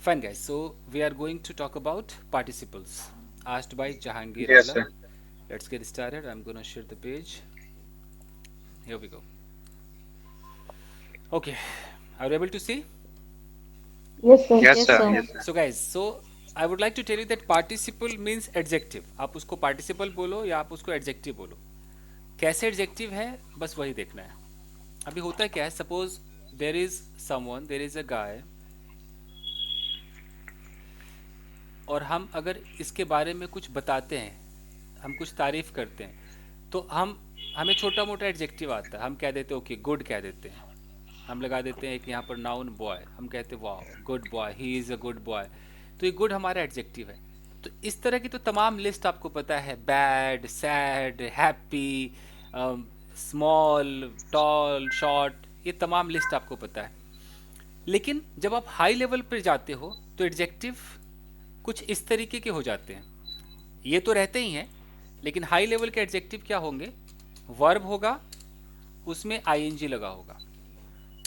Fine, guys. So we are going to talk about participles asked by Jahangir Yes, Aula. sir. Let's get started. I'm gonna share the page. Here we go. Okay, are you able to see? Yes, sir. Yes, Yes, sir. sir. So guys, so I would like to tell you that participle means adjective. आप उसको participle बोलो या आप उसको adjective बोलो. कैसे adjective है बस वही देखना है. अभी होता क्या है? Suppose there is someone, there is a guy, और हम अगर इसके बारे में कुछ बताते हैं, हम कुछ तारीफ करते हैं, तो हमें छोटा मोटा एडजेक्टिव आता है. हम कह देते हैं ओके गुड कह देते हैं, हम लगा देते हैं एक यहाँ पर नाउन बॉय, हम कहते हैं वाह good boy, he is a good boy. तो ये गुड हमारा एडजेक्टिव है. तो इस तरह की तो तमाम लिस्ट आपको पता है, bad, sad, happy, small, tall, short, ये तमाम लिस्ट आपको पता है. लेकिन जब आप हाई लेवल पर जाते हो तो एडजेक्टिव कुछ इस तरीके के हो जाते हैं. ये तो रहते ही हैं, लेकिन हाई लेवल के एडजेक्टिव क्या होंगे? वर्ब होगा, उसमें आईएनजी लगा होगा,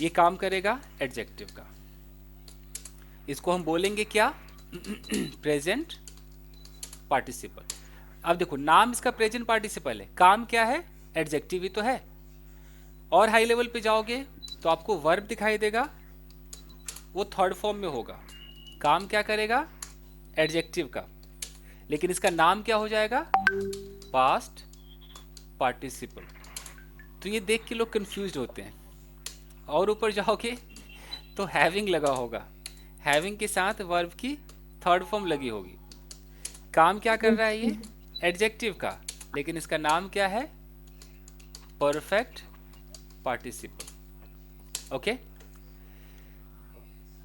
ये काम करेगा एडजेक्टिव का. इसको हम बोलेंगे क्या? Present participle. अब देखो, नाम इसका प्रेजेंट पार्टिसिपल है, काम क्या है? एडजेक्टिव ही तो है. और हाई लेवल पे जाओगे तो आपको वर्ब दिखाई देगा, वो थर्ड फॉर्म में होगा. काम क्या करेगा? एडजेक्टिव का. लेकिन इसका नाम क्या हो जाएगा? Past participle. तो ये देख के लोग कंफ्यूज होते हैं. और ऊपर जाओगे तो हैविंग लगा होगा, हैविंग के साथ वर्ब की थर्ड फॉर्म लगी होगी. काम क्या कर रहा है ये? एडजेक्टिव का. लेकिन इसका नाम क्या है? Perfect participle. ओके.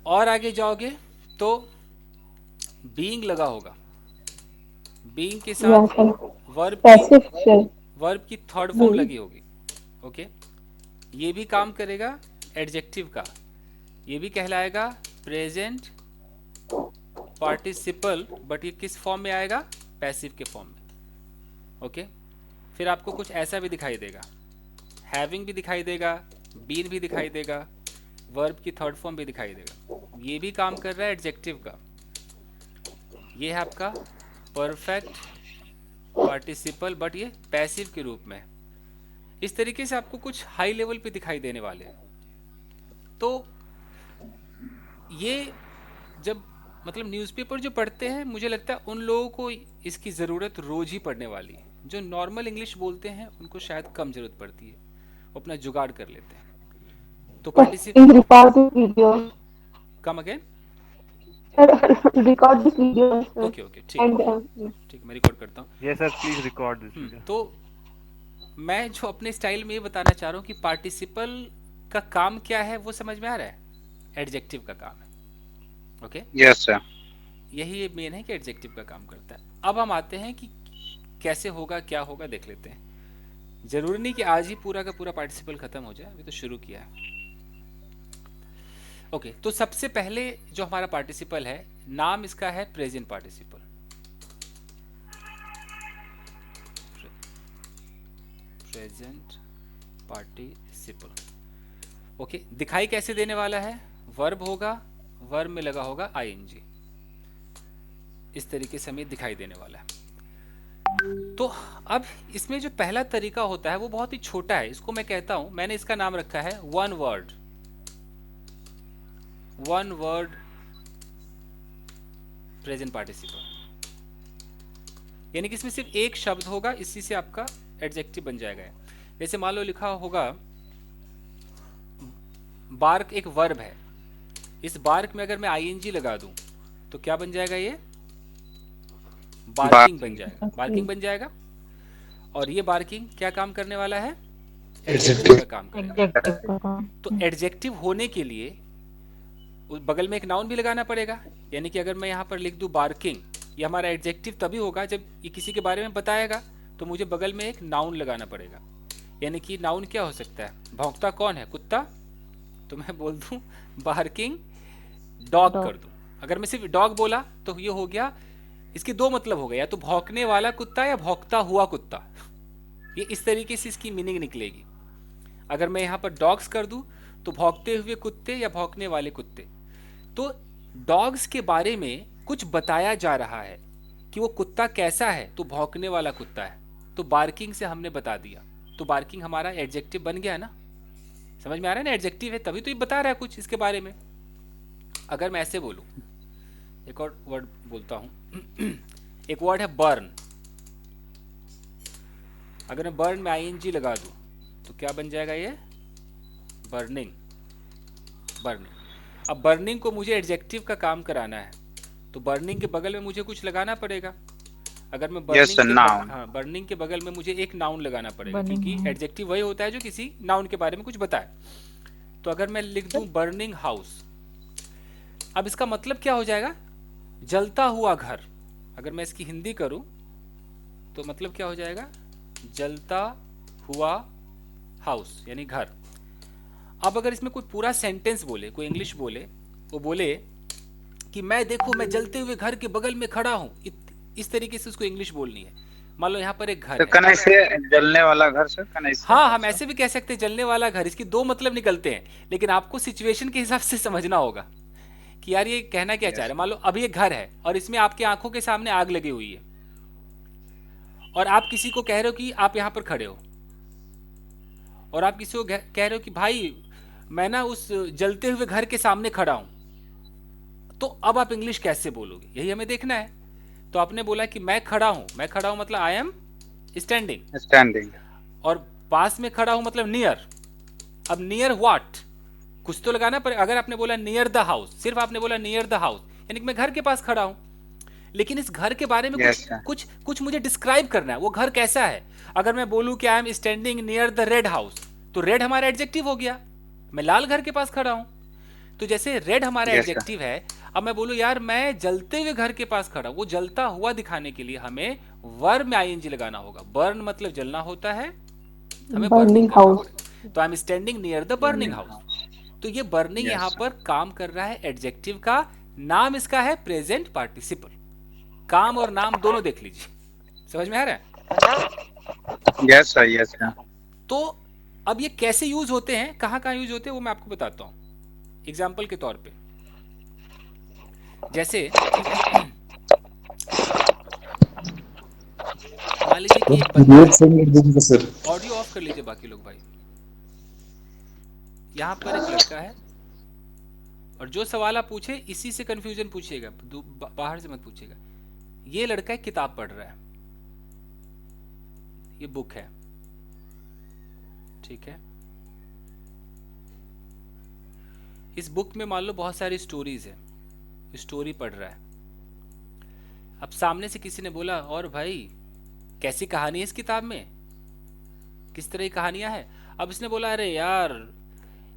और आगे जाओगे तो बीइंग लगा होगा, बीइंग के Yeah, साथ sir. वर्ब की Passive, sir. Third form Hmm. लगी होगी. ओके. ये भी काम करेगा एडजेक्टिव का, ये भी कहलाएगा प्रेजेंट पार्टिसिपल, बट ये किस फॉर्म में आएगा? पैसिव के फॉर्म में. ओके. फिर आपको कुछ ऐसा भी दिखाई देगा, हैविंग भी दिखाई देगा, बीन भी दिखाई देगा, वर्ब की थर्ड फॉर्म भी दिखाई देगा. ये भी काम कर रहा है एडजेक्टिव का. ये है आपका परफेक्ट पार्टिसिपल, बट ये पैसिव के रूप में. इस तरीके से आपको कुछ हाई लेवल पे दिखाई देने वाले हैं. तो ये जब मतलब न्यूज़पेपर जो पढ़ते हैं, मुझे लगता है उन लोगों को इसकी ज़रूरत रोज़ ही पड़ने वाली है. जो नॉर्मल इंग्लिश बोलते हैं उनको शायद कम ज़रूरत पड़ती है, वो अपना जुगाड़ कर लेते हैं. तो Sir, पार्टिसिप please record this video. Come again. Sir, record this video, sir. Okay okay, ठीक And है, ठीक है, मैं रिकॉर्ड करता हूँ. Yes, sir. Please record this video. तो मैं जो अपने स्टाइल में ये बताना चाह रहा हूँ कि पार्टिसिपल का काम क्या है वो समझ में आ रहा है? एडजेक्टिव का काम है. ओके. Yes, sir. यही मेन है कि एडजेक्टिव का काम करता है. अब हम आते हैं कि कैसे होगा, क्या होगा, देख लेते हैं. जरूरी नहीं कि आज ही पूरा का पूरा पार्टिसिपल खत्म हो जाए, अभी तो शुरू किया है. ओके. तो सबसे पहले जो हमारा पार्टिसिपल है, नाम इसका है present participle. Present participle. Okay. दिखाई कैसे देने वाला है? वर्ब होगा, वर्ब में लगा होगा आईएनजी. इस तरीके से हमें दिखाई देने वाला है. तो अब इसमें जो पहला तरीका होता है वो बहुत ही छोटा है. इसको मैं कहता हूं, मैंने इसका नाम रखा है one word. One word present participle. यानी कि इसमें सिर्फ एक शब्द होगा, इसी से आपका एडजेक्टिव बन जाएगा. जैसे मान लो लिखा होगा बार्क, एक वर्ब है. इस बार्क में अगर मैं आईएनजी लगा दूं तो क्या बन जाएगा? ये बार्किंग बन Barking. जाएगा. बार्किंग बन जाएगा. और ये बार्किंग क्या काम करने वाला है? Adjective Adjective. का काम करेगा. adjective का काम. तो एडजेक्टिव होने के लिए उस बगल में एक नाउन भी लगाना पड़ेगा. यानी कि अगर मैं यहाँ पर लिख दूं बार्किंग, ये हमारा एडजेक्टिव तभी होगा जब ये किसी के बारे में बताएगा, तो मुझे बगल में एक नाउन लगाना पड़ेगा. यानी कि नाउन क्या हो सकता है? भौंकता कौन है? कुत्ता. तो मैं बोल दूं बार्किंग डॉग Dog. कर दूं. अगर मैं सिर्फ डॉग बोला तो ये हो गया, इसके दो मतलब हो गए, या तो भौंकने वाला कुत्ता या भौंकता हुआ कुत्ता. ये इस तरीके से इसकी मीनिंग निकलेगी. अगर मैं यहाँ पर डॉग्स कर दूं तो भौंकते हुए कुत्ते या भौंकने वाले कुत्ते. तो डॉग्स के बारे में कुछ बताया जा रहा है कि वो कुत्ता कैसा है, तो भौंकने वाला कुत्ता है, तो बार्किंग से हमने बता दिया, तो बार्किंग हमारा एडजेक्टिव बन गया ना। समझ में आ रहा है ना, एडजेक्टिव है तभी तो ये बता रहा है कुछ इसके बारे में। अगर मैं ऐसे बोलूं, एक और वर्ड बोलता हूं एक वर्ड है बर्न। अगर मैं बर्न में आईएनजी लगा दूं तो क्या बन जाएगा ये, बर्निंग। बर्निंग। अब बर्निंग को मुझे एडजेक्टिव का काम कराना है, तो बर्निंग के बगल में मुझे कुछ लगाना पड़ेगा। अगर मैं Yes, a noun. हाँ, बर्निंग के बगल में मुझे एक नाउन लगाना पड़ेगा, Burning क्योंकि house. एडजेक्टिव वही होता है जो किसी नाउन के बारे में कुछ बताए। तो अगर मैं लिख दूं बर्निंग हाउस, अब इसका मतलब क्या हो जाएगा, जलता हुआ घर। अगर मैं इसकी हिंदी करूं तो मतलब क्या हो जाएगा, जलता हुआ हाउस यानी घर। अब अगर इसमें कोई पूरा सेंटेंस बोले, कोई इंग्लिश बोले, वो बोले कि मैं देखो मैं जलते हुए घर के बगल में खड़ा हूं, इस तरीके से उसको इंग्लिश बोलनी है। मान लो यहाँ पर एक घर तो है। कन से जलने वाला घर सर, कन से हाँ, हम ऐसे भी कह सकते हैं जलने वाला घर। इसकी दो मतलब निकलते हैं, लेकिन आपको सिचुएशन के हिसाब से समझना होगा कि यार ये कहना क्या चाह रहा है। मान लो अभी ये घर है और इसमें आपकी आंखों के सामने आग लगी हुई है, और आप किसी को कह रहे हो कि आप यहाँ पर खड़े हो, और आप किसी को कह रहे हो कि भाई मैं ना उस जलते हुए घर के सामने खड़ा हूं, तो अब आप इंग्लिश कैसे बोलोगे, यही हमें देखना है। तो आपने बोला कि मैं खड़ा हूं मतलब आई एम स्टैंडिंग, और पास में खड़ा हूं मतलब नियर। अब नियर व्हाट, कुछ तो लगाना पड़ेगा। अगर आपने बोला नियर द हाउस, सिर्फ आपने बोला नियर द हाउस, यानी कि मैं घर के पास खड़ा हूं, लेकिन इस घर के बारे में कुछ मुझे डिस्क्राइब करना है, वो घर कैसा है। अगर मैं बोलूं कि I am standing near the red house, तो रेड हमारा एडजेक्टिव हो गया, मैं लाल घर के पास खड़ा हूं। तो जैसे रेड हमारा एडजेक्टिव है, अब मैं बोलूं यार मैं जलते हुए घर के पास खड़ा, वो जलता हुआ दिखाने के लिए हमें वर्ब में आईएनजी लगाना होगा। बर्न मतलब जलना होता है, हमें बर्निंग हाउस, तो I am standing near the burning house. तो ये बर्निंग यहां पर काम कर रहा है एडजेक्टिव का, नाम इसका है प्रेजेंट पार्टिसिपल। काम और नाम दोनों देख लीजिए, समझ में आ रहा है। Yes sir, yes sir. तो अब ये कैसे यूज होते हैं, कहां कहां यूज होते हैं, वो मैं आपको बताता हूं एग्जाम्पल के तौर पे। जैसे मान लीजिए कि एक बंदा, ऑडियो ऑफ कर लीजिए बाकी लोग भाई। यहां पर एक लड़का है, और जो सवाल आप पूछे इसी से कंफ्यूजन पूछिएगा, बाहर से मत पूछिएगा। ये लड़का एक किताब पढ़ रहा है, ये बुक है, ठीक है। इस बुक में मान लो बहुत सारी स्टोरीज है, स्टोरी पढ़ रहा है। अब सामने से किसी ने बोला, और भाई कैसी कहानी है इस किताब में, किस तरह की कहानियां हैं। अब इसने बोला अरे यार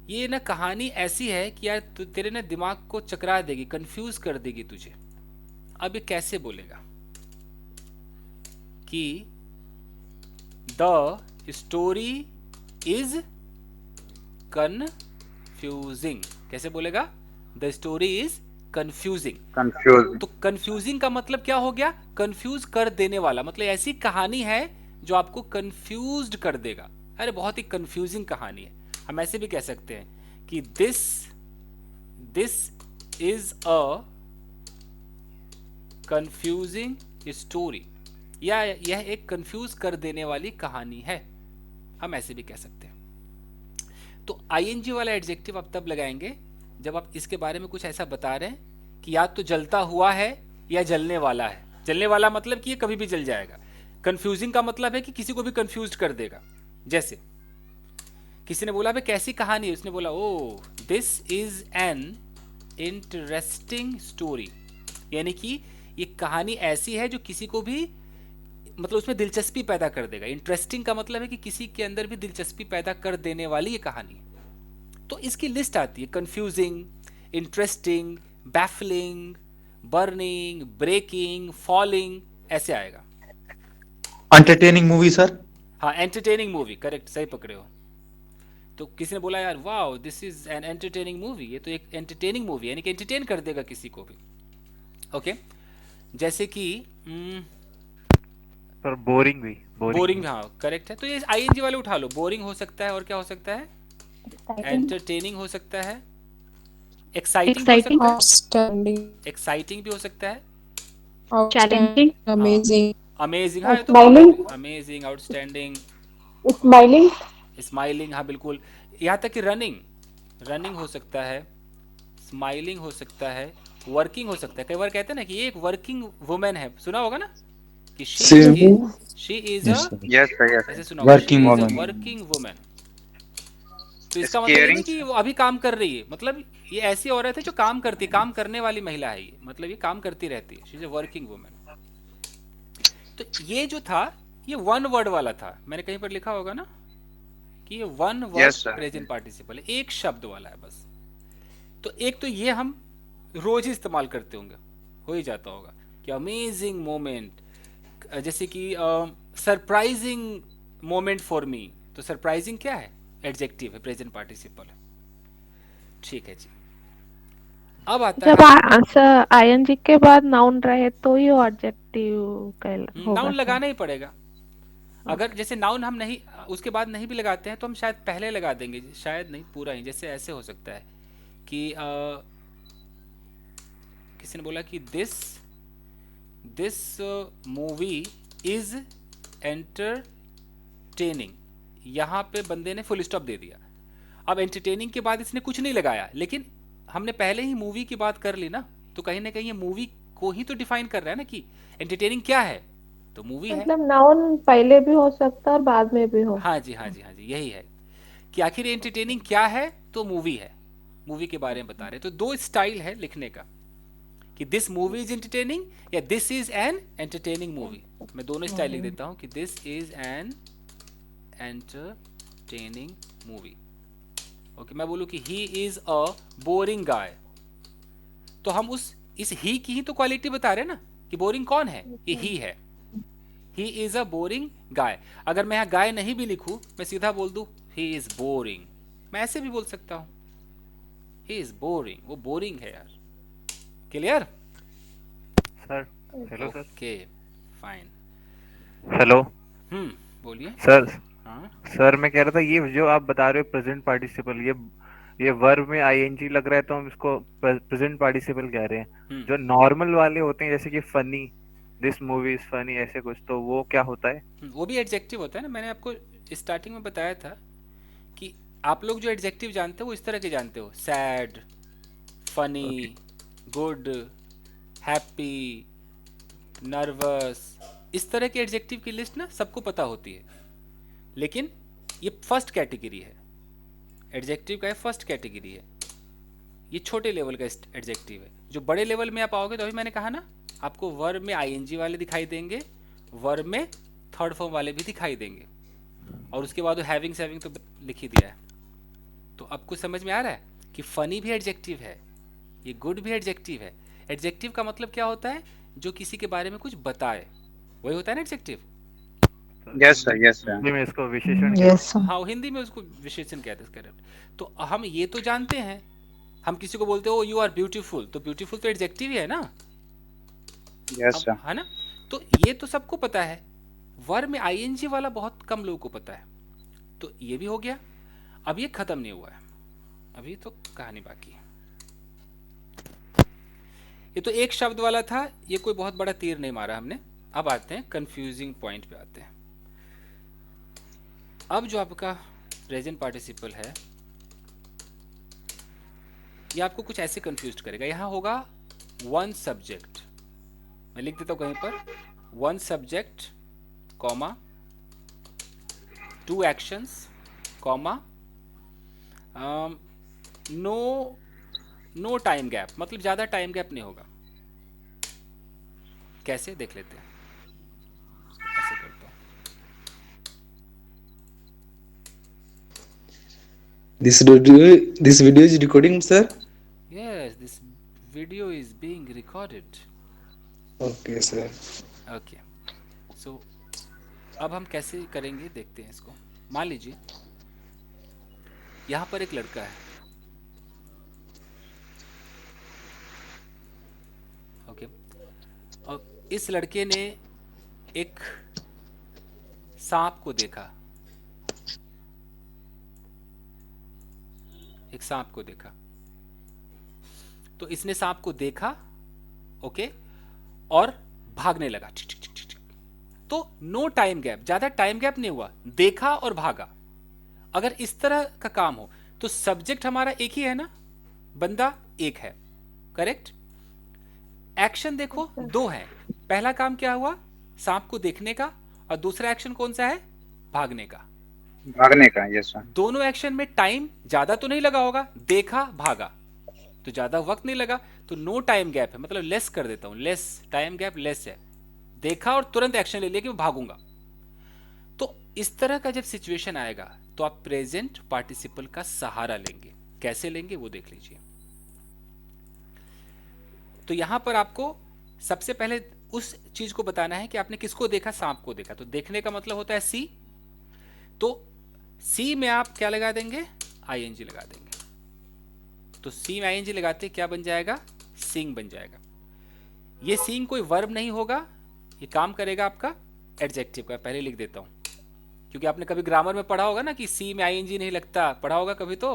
ये ना कहानी ऐसी है कि यार तेरे ना दिमाग को चकरा देगी, कंफ्यूज कर देगी तुझे। अब ये कैसे बोलेगा कि द स्टोरी इज कन्फ्यूजिंग, कैसे बोलेगा, द स्टोरी इज कंफ्यूजिंग। तो कंफ्यूजिंग का मतलब क्या हो गया, कंफ्यूज कर देने वाला, मतलब ऐसी कहानी है जो आपको कंफ्यूज्ड कर देगा। अरे बहुत ही कंफ्यूजिंग कहानी है। हम ऐसे भी कह सकते हैं कि this is a confusing story, या यह एक कंफ्यूज कर देने वाली कहानी है, हम ऐसे भी कह सकते हैं। तो आईएनजी वाला एडजेक्टिव आप तब लगाएंगे जब आप इसके बारे में कुछ ऐसा बता रहे हैं कि या तो जलता हुआ है या जलने वाला है। जलने वाला मतलब कि ये कभी भी जल जाएगा। कंफ्यूजिंग का मतलब है कि किसी को भी कंफ्यूज कर देगा। जैसे किसी ने बोला भाई कैसी कहानी है, उसने बोला oh this is an interesting story, यानी कि ये कहानी ऐसी है जो किसी को भी मतलब उसमें दिलचस्पी पैदा कर देगा। इंटरेस्टिंग का मतलब है कि किसी के अंदर भी दिलचस्पी पैदा कर देने वाली ये कहानी। तो इसकी लिस्ट आती है, confusing, interesting, baffling, burning, breaking, falling, ऐसे आएगा। एंटरटेनिंग मूवी सर, हाँ एंटरटेनिंग मूवी, करेक्ट, सही पकड़े हो। तो किसी ने बोला यार wow this is an entertaining movie, ये तो एक एंटरटेनिंग मूवी यानी कि एंटरटेन कर देगा किसी को भी। ओके जैसे कि सर बोरिंग भी, बोरिंग, हाँ करेक्ट है। तो ये आईएनजी वाले उठा लो, बोरिंग हो सकता है, और क्या हो सकता है, एंटरटेनिंग हो सकता है, एक्साइटिंग भी हो Exciting. सकता है, Outstanding. एक्साइटिंग भी हो सकता है, Challenging. Amazing. अमेजिंग, हाँ ये तो Smiling. Amazing, outstanding, Smiling. Smiling, हाँ बिल्कुल, यहाँ तक कि रनिंग, रनिंग हो सकता है, स्माइलिंग हो सकता है, वर्किंग हो सकता है। कई बार कहते हैं ना कि ये एक वर्किंग वुमेन है, सुना होगा ना कि Same. She is Yes, a, sir. Yes, sir. Yes, ऐसे sir. सुना होगा, she Working is a woman. Working women. तो इसका Is मतलब ये नहीं caring, कि sir. वो अभी काम कर रही है, मतलब ये ऐसी औरत है जो काम करती है, काम करने वाली महिला है ये, मतलब ये काम करती रहती है, she is a working women. तो ये जो था ये वन वर्ड वाला था, मैंने कहीं पर लिखा होगा ना कि ये one word Yes, sir. Present participle है, एक शब्द वाला है बस। तो एक तो ये हम रोज ही इस्तेमाल करते होंगे, हो ही जाता होगा कि अमेजिंग मोमेंट, जैसे कि सरप्राइजिंग मोमेंट फॉर मी, तो सरप्राइजिंग क्या है, एडजेक्टिव है, प्रेजेंट पार्टिसिपल है। ठीक है जी, अब आता जब है, आंसर आईएनजी के बाद नाउन रहे तो ही ऑब्जेक्टिव होगा नाउन सर। लगाना ही पड़ेगा। अगर जैसे नाउन हम नहीं उसके बाद नहीं भी लगाते हैं तो हम शायद पहले लगा देंगे, शायद नहीं, पूरा ही। जैसे ऐसे हो सकता है कि किसी ने बोला कि this this movie is entertaining, यहाँ पे बंदे ने फुल स्टॉप दे दिया। अब एंटरटेनिंग के बाद इसने कुछ नहीं लगाया, लेकिन हमने पहले ही मूवी की बात कर ली ना, तो कहीं ना कहीं ये मूवी को ही तो डिफाइन कर रहा है ना कि एंटरटेनिंग क्या है, तो मूवी है। मतलब नाउन पहले भी हो सकता है और बाद में भी हो। हाँ जी, हाँ जी, हाँ जी, यही है कि आखिर एंटरटेनिंग क्या है, तो मूवी है, मूवी के बारे में बता रहे हैं। तो दो स्टाइल है लिखने का कि दिस मूवी इज एंटरटेनिंग या this is an entertaining movie. मैं दोनों स्टाइल लिख देता हूं कि this is an entertaining movie. Okay, मैं बोलूं कि ही इज अ बोरिंग गाय, तो हम इस ही की ही तो क्वालिटी बता रहे हैं ना कि बोरिंग कौन है, ये ही है, ही इज अ बोरिंग गाय। अगर मैं यहाँ गाय नहीं भी लिखूं, मैं सीधा बोल दूं ही इज बोरिंग, मैं ऐसे भी बोल सकता हूं ही इज बोरिंग, वो बोरिंग है यार। Clear? Sir hello sir. Okay fine. Hello बोलिए। सर। हाँ सर मैं कह रहा था ये जो आप बता रहे हो प्रेजेंट पार्टिसिपल, ये वर्ब में आईएनजी लग रहा है तो हम इसको प्रेजेंट पार्टिसिपल कह रहे हैं। जो नॉर्मल वाले होते हैं जैसे कि funny, this movie is funny, ऐसे कुछ, तो वो क्या होता है? वो भी एडजेक्टिव होता है ना, मैंने आपको स्टार्टिंग में बताया था कि आप लोग जो एडजेक्टिव जानते हो वो इस तरह के जानते हो, sad, funny, good, happy, nervous, इस तरह के एडजेक्टिव की लिस्ट ना सबको पता होती है। लेकिन ये फर्स्ट कैटेगरी है, एडजेक्टिव का फर्स्ट कैटेगरी है, ये छोटे लेवल का एडजेक्टिव है। जो बड़े लेवल में आप आओगे तो अभी मैंने कहा ना, आपको वर्ब में आईएनजी वाले दिखाई देंगे, वर्ब में थर्ड फॉर्म वाले भी दिखाई देंगे, और उसके बाद हैविंग सेविंग तो लिख ही दिया है। तो अब कुछ समझ में आ रहा है कि फनी भी एडजेक्टिव है, ये गुड भी एडजेक्टिव है। एडजेक्टिव का मतलब क्या होता है, जो किसी के बारे में कुछ बताए, वही होता है ना adjective. Yes, sir. Yes, sir. Hindi में इसको विशेषण Yes, sir. हाँ, हिंदी में उसको विशेषण कहते हैं, करेक्ट। तो हम ये तो जानते हैं, हम किसी को बोलते हो यू आर ब्यूटीफुल, तो ब्यूटीफुल तो एडजेक्टिव ही है ना, Yes, sir. है ना। तो ये तो सबको पता है, वर्ब में आईएनजी वाला बहुत कम लोगों को पता है। तो ये भी हो गया। अब ये खत्म नहीं हुआ है, अभी तो कहानी बाकी है। ये तो एक शब्द वाला था, ये कोई बहुत बड़ा तीर नहीं मारा हमने। अब आते हैं कंफ्यूजिंग पॉइंट पे आते हैं। अब जो आपका प्रेजेंट पार्टिसिपल है, ये आपको कुछ ऐसे कंफ्यूज करेगा। यहाँ होगा वन सब्जेक्ट, मैं लिख देता हूँ कहीं पर, one subject comma two actions comma no time gap, मतलब ज़्यादा टाइम गैप नहीं होगा। कैसे देख लेते हैं, ऐसे करता हूँ। This video is recording, sir. Yes, this video is being recorded. Okay, sir. Okay, so अब हम कैसे करेंगे देखते हैं इसको। मान लीजिए यहाँ पर एक लड़का है, ओके, और इस लड़के ने एक सांप को देखा, एक सांप को देखा। तो इसने सांप को देखा, ओके, और भागने लगा। तो नो टाइम गैप, ज्यादा टाइम गैप नहीं हुआ, देखा और भागा। अगर इस तरह का काम हो तो सब्जेक्ट हमारा एक ही है ना, बंदा एक है, करेक्ट। एक्शन देखो दो है, पहला काम क्या हुआ, सांप को देखने का, और दूसरा एक्शन कौन सा है, भागने का। भागने का, यस सर। दोनों एक्शन में टाइम ज्यादा तो नहीं लगा होगा, देखा भागा तो ज्यादा वक्त नहीं लगा, तो नो टाइम गैप है, मतलब लेस कर देता हूं, लेस टाइम गैप, लेस है। देखा और तुरंत एक्शन ले लिया कि मैं भागूंगा। तो इस तरह का जब सिचुएशन आएगा तो आप प्रेजेंट पार्टिसिपल का सहारा लेंगे। कैसे लेंगे वो देख लीजिए। तो यहां पर आपको सबसे पहले उस चीज को बताना है कि आपने किसको देखा, सांप को देखा। तो देखने का मतलब होता है सी, तो सी में आप क्या लगा देंगे, आईएनजी लगा देंगे। तो सी में आईएनजी लगाते क्या बन जाएगा, सीइंग बन जाएगा। ये सीइंग कोई वर्ब नहीं होगा, ये काम करेगा आपका एडजेक्टिव का। पहले लिख देता हूं क्योंकि आपने कभी ग्रामर में पढ़ा होगा ना कि सी में आईएनजी नहीं लगता, पढ़ा होगा कभी तो,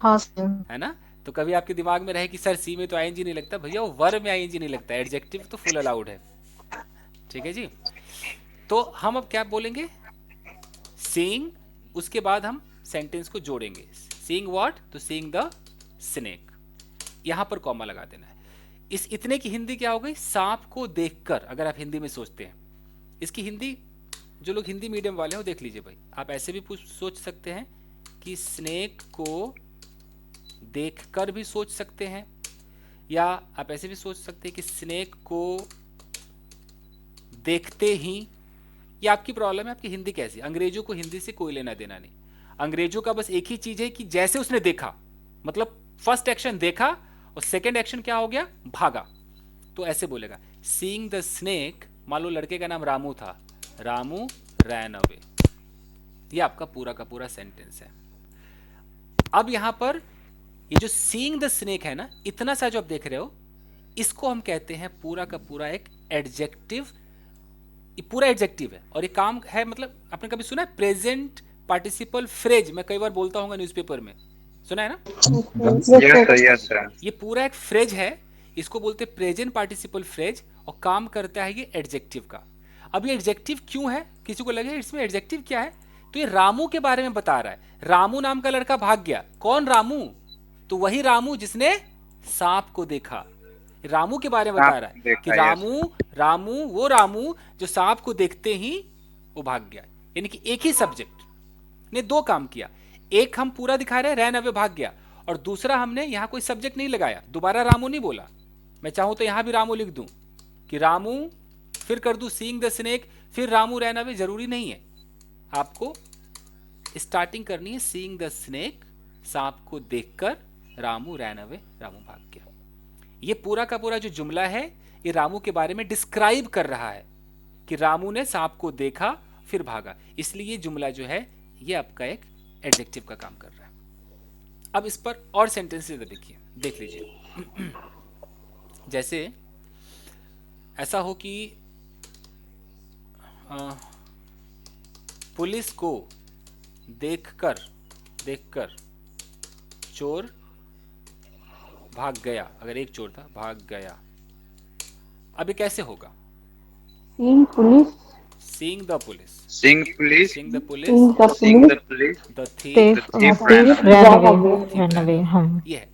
हाँ सर। है ना। तो कभी आपके दिमाग में रहे कि सर सी में तो आईएनजी नहीं लगता, भैया वो वर्ब में आईएनजी नहीं लगता, एडजेक्टिव तो फुल अलाउड है। ठीक है जी। तो हम अब क्या बोलेंगे, सीइंग, उसके बाद हम सेंटेंस को जोड़ेंगे, सीइंग व्हाट, तो सीइंग द स्नेक, यहां पर कॉमा लगा देना है। इस इतने की हिंदी क्या हो गई, सांप को देखकर। अगर आप हिंदी में सोचते हैं, इसकी हिंदी, जो लोग हिंदी मीडियम वाले हो देख लीजिए भाई, आप ऐसे भी सोच सकते हैं कि स्नेक को देखकर भी सोच सकते हैं, या आप ऐसे भी सोच सकते हैं कि स्नेक को देखते ही। ये आपकी प्रॉब्लम है, आपकी हिंदी कैसी। अंग्रेजों को हिंदी से कोई लेना देना नहीं। अंग्रेजों का बस एक ही चीज है कि जैसे उसने देखा, मतलब फर्स्ट एक्शन देखा और सेकंड एक्शन क्या हो गया, भागा, तो ऐसे बोलेगा सीइंग द स्नेक। मान लो लड़के का नाम रामू था, रामू रैन अवे। ये आपका पूरा का पूरा सेंटेंस है। अब यहां पर ये जो सीइंग द स्नेक है ना, इतना सा जो आप देख रहे हो, इसको हम कहते हैं पूरा का पूरा एक एडजेक्टिव। ये पूरा एडजेक्टिव है और ये काम है, मतलब आपने कभी सुना है प्रेजेंट पार्टिसिपल फ्रेज, मैं कई बार बोलता हूँ न्यूज़पेपर में, सुना है ना। Yes sir, yes sir. ये पूरा एक फ्रेज है, इसको बोलते हैं प्रेजेंट पार्टिसिपल फ्रेज, और काम करता है ये एडजेक्टिव का। अब ये एडजेक्टिव क्यों है, किसी को लगे इसमें एडजेक्टिव क्या है, तो ये रामू के बारे में बता रहा है। रामू नाम का लड़का भाग गया, कौन रामू, तो वही रामू जिसने सांप को देखा। रामू के बारे में बता रहा है कि रामू वो रामू जो सांप को देखते ही वो भाग गया। यानी कि एक ही सब्जेक्ट ने दो काम किया। एक हम पूरा दिखा रहे हैं, रैन अवे भाग गया, और दूसरा हमने यहां कोई सब्जेक्ट नहीं लगाया, दोबारा रामू नहीं बोला। मैं चाहूं तो यहां भी रामू लिख दूं कि रामू, फिर कर दूं सीइंग द स्नेक, फिर रामू रैन अवे, जरूरी नहीं है। आपको स्टार्टिंग करनी है सीइंग द स्नेक, सांप को देखकर रामू रैन अवे, रामू भाग गया। ये पूरा का पूरा जो जुमला है ये रामू के बारे में डिस्क्राइब कर रहा है कि रामू ने सांप को देखा फिर भागा। इसलिए ये जुमला जो है ये आपका एक एडजेक्टिव का काम कर रहा है। अब इस पर और सेंटेंसेस देखिए, देख लीजिए। जैसे ऐसा हो कि पुलिस को देखकर चोर भाग गया। अगर एक चोर था, भाग गया। अब ये कैसे होगा, Seeing police. Seeing the police, Seeing police, seeing the police, seeing the police, the the thief thief ran away. ran away, हम। ये है।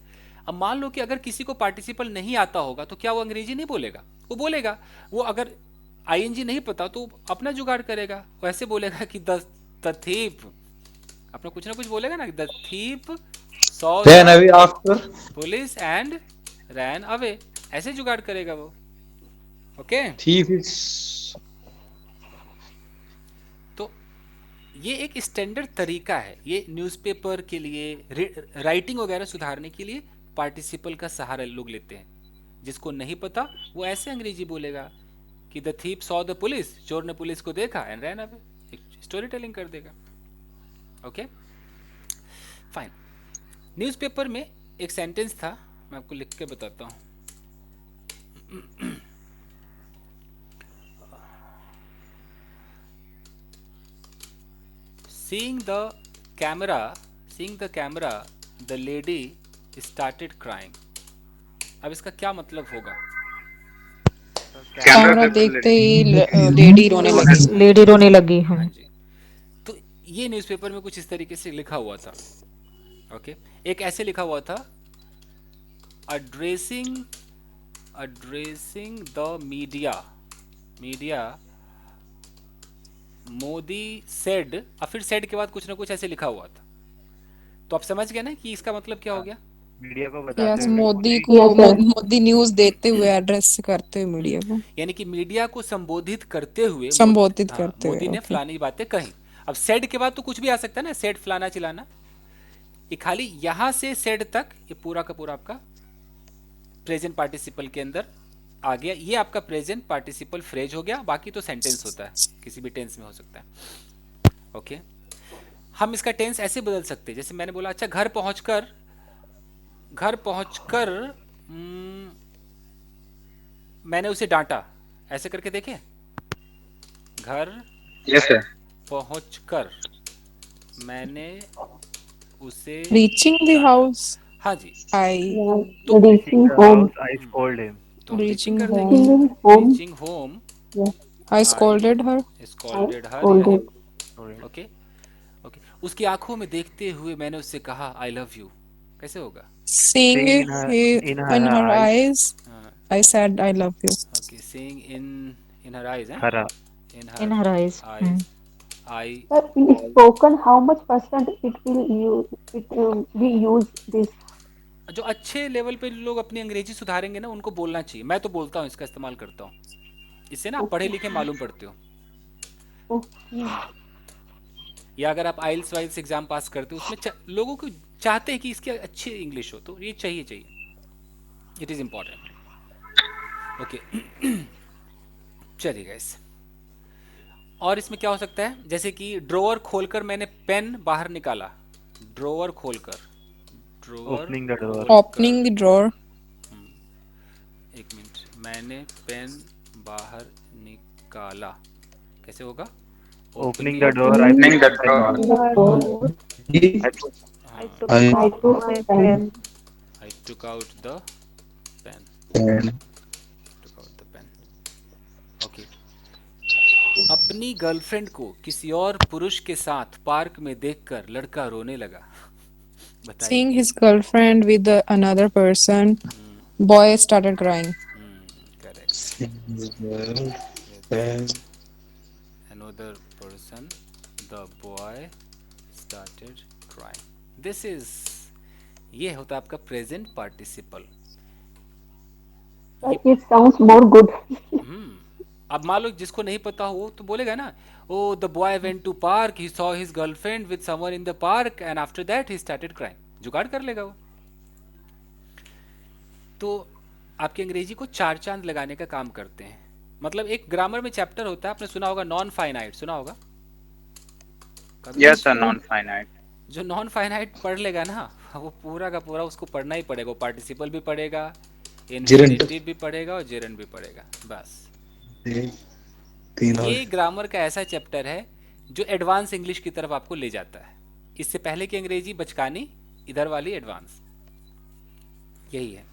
अब मान लो कि अगर किसी को पार्टिसिपल नहीं आता होगा तो क्या वो अंग्रेजी नहीं बोलेगा, वो बोलेगा। वो अगर आईएनजी नहीं पता तो अपना जुगाड़ करेगा, वैसे बोलेगा कि द थीफ, अपना कुछ ना कुछ बोलेगा ना, the thief saw Ran away after. Police and ran away, ऐसे जुगाड़ करेगा वो। Okay Thief is. तो ये एक स्टैंडर्ड तरीका है, ये न्यूज़पेपर के लिए, राइटिंग वगैरह सुधारने के लिए पार्टिसिपल का सहारा लोग लेते हैं। जिसको नहीं पता वो ऐसे अंग्रेजी बोलेगा कि the thief saw the police, चोर ने पुलिस को देखा and ran away, story telling कर देगा। Okay fine. न्यूज़पेपर में एक सेंटेंस था, मैं आपको लिख के बताता हूँ। Seeing the camera, the lady started crying. अब इसका क्या मतलब होगा? कैमरा देखते ही लेडी रोने लगी। लेडी रोने लगी। हाँ जी। तो ये न्यूज़पेपर में कुछ इस तरीके से लिखा हुआ था। ओके, एक ऐसे लिखा हुआ था, addressing the media Modi said, और फिर सेड के बाद कुछ ना कुछ ऐसे लिखा हुआ था। तो आप समझ गए ना कि इसका मतलब क्या हो गया? मीडिया को यस, बताते हुए मोदी को मोदी न्यूज देते हुए एड्रेस करते हुए मीडिया को यानी कि मीडिया को संबोधित करते हुए संबोधित करते हुए। मोदी ने ओके। फलानी बातें कही। अब सेड के बाद तो कुछ भी आ सकता है ना, सेड फलाना चिलाना। ये खाली यहां से सेड तक ये पूरा का पूरा आपका प्रेजेंट पार्टिसिपल के अंदर आ गया। ये आपका प्रेजेंट पार्टिसिपल फ्रेज हो गया। बाकी तो सेंटेंस होता है, किसी भी टेंस में हो सकता है। ओके, हम इसका टेंस ऐसे बदल सकते हैं, जैसे मैंने बोला, अच्छा घर पहुंचकर मैंने उसे डांटा, ऐसे करके देखे। घर यस सर। पहुंचकर मैंने उसे रीचिंग द डांटा। हाउस हाँ जी, आई तो reaching the house I scold him. तो हम रीचिंग रीचिंग कर देंगे। रीचिंग होम आई स्कोल्डेड हर। स्कॉल्डेड हर या हिम। ओके ओके, उसकी आंखों में देखते हुए मैंने उससे कहा आई लव यू। कैसे होगा? Seeing Seeing in her in her eyes, eyes, I said I love you. Okay, seeing in her eyes, हैं? हरा in in her her eyes. Eyes eye. Sir, in spoken, how much percent it will use, we use this? जो अच्छे level पे लोग अपनी अंग्रेजी सुधारेंगे ना, उनको बोलना चाहिए। मैं तो बोलता हूँ, इसका इस्तेमाल करता हूँ। इससे ना आप पढ़े लिखे मालूम पड़ते हो। Okay. या अगर आप आइल्स वाइल्स एग्जाम पास करते हो, उसमें लोगों को चाहते हैं कि इसकी अच्छी इंग्लिश हो, तो ये चाहिए। It is important. ओके, चलिए गाइस, और इसमें क्या हो सकता है, जैसे कि ड्रॉवर खोलकर मैंने पेन बाहर निकाला। ड्रॉवर खोलकर, drawer opening the door. Opening the drawer. एक मिनट, मैंने पेन बाहर निकाला। कैसे होगा? Opening the door I Opening the I took I my pen. I took out the pen. can took out the pen. Okay, अपनी girlfriend को किसी और पुरुष के साथ पार्क में देखकर लड़का रोने लगा। बताइए। Seeing his girlfriend with another person, boy started crying. Correct. see the girl and Another person, the boy started crying. This is, ये होता है आपका present participle. It sounds more good. अब मान लो जिसको नहीं पता हो तो बोलेगा ना, oh the boy went to park, he saw his girlfriend with someone in the park and after that he started crying. जुगाड़ कर लेगा वो। तो आपकी अंग्रेजी को चार चांद लगाने का काम करते हैं। मतलब एक ग्रामर में चैप्टर होता है, आपने सुना होगा नॉन फाइनाइट, सुना होगा? yes sir, non-finite. जो नॉन फाइनाइट पढ़ लेगा ना, वो पूरा का पूरा उसको पढ़ना ही पड़ेगा। वो पार्टिसिपल भी पढ़ेगा, इन्फिनेटिव भी पढ़ेगा और जेरेंड भी पढ़ेगा। बस तीन और ये ग्रामर का ऐसा चैप्टर है जो एडवांस इंग्लिश की तरफ आपको ले जाता है। इससे पहले की अंग्रेजी बचकानी, इधर वाली एडवांस, यही है।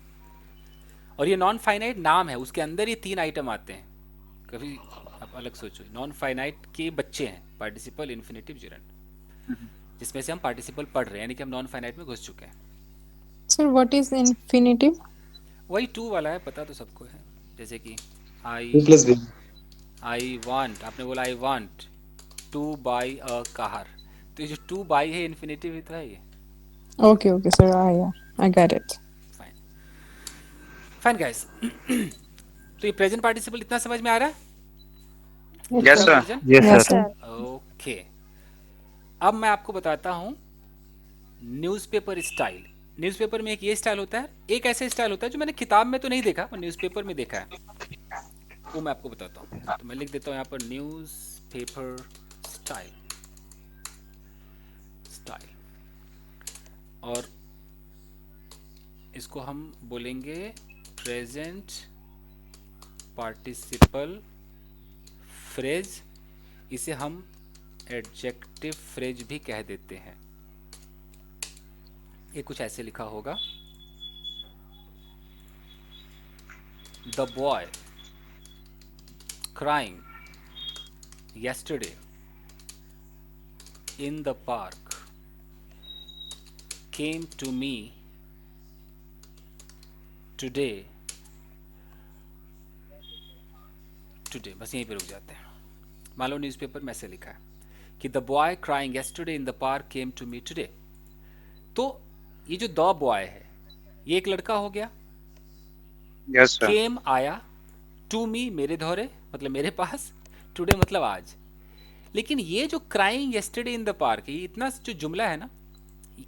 और ये नॉन फाइनाइट नाम है, उसके अंदर ये तीन आइटम आते हैं। कभी आप अलग सोचो, नॉन फाइनाइट के बच्चे हैं पार्टिसिपल, इन्फिनेटिव, जेरेंड, जिसमें से हम पार्टिसिपल पढ़ रहे हैं, यानी कि हम नॉन फाइनाइट में घुस चुके हैं। Sir, what is infinitive? वही टू वाला है, पता तो सबको है। जैसे कि plus b आई वांट, आपने बोला I want two by a car, तो ये जो टू बाई है इन्फिनेटिव ही तो है ये। Okay, okay, sir. I got it. Fine fine guys. तो ये प्रेजेंट पार्टिसिपल इतना समझ में आ रहा है? Yes sir. Yes sir. Okay, अब मैं आपको बताता हूं न्यूज़पेपर स्टाइल। न्यूज़पेपर में एक ये स्टाइल होता है, एक ऐसा स्टाइल होता है जो मैंने किताब में तो नहीं देखा, पर न्यूज़पेपर में देखा है, वो मैं आपको बताता हूँ। तो मैं लिख देता हूँ यहाँ पर न्यूज़पेपर स्टाइल, और इसको हम बोलेंगे प्रेजेंट पार्टिसिपल फ्रेज। इसे हम एडजेक्टिव फ्रेज भी कह देते हैं। ये कुछ ऐसे लिखा होगा, the boy crying yesterday in the park came to me today. बस यहीं पे रुक जाते हैं. मान लो न्यूज़पेपर में ऐसे लिखा है कि the boy crying yesterday in the park came to me today. तो ये जो द बॉय है ये एक लड़का हो गया. Yes sir. केम आया, टू मी मेरे धोरे मतलब मेरे पास, टुडे मतलब आज. लेकिन ये जो crying yesterday in the park, ये इतना जो जुमला है ना,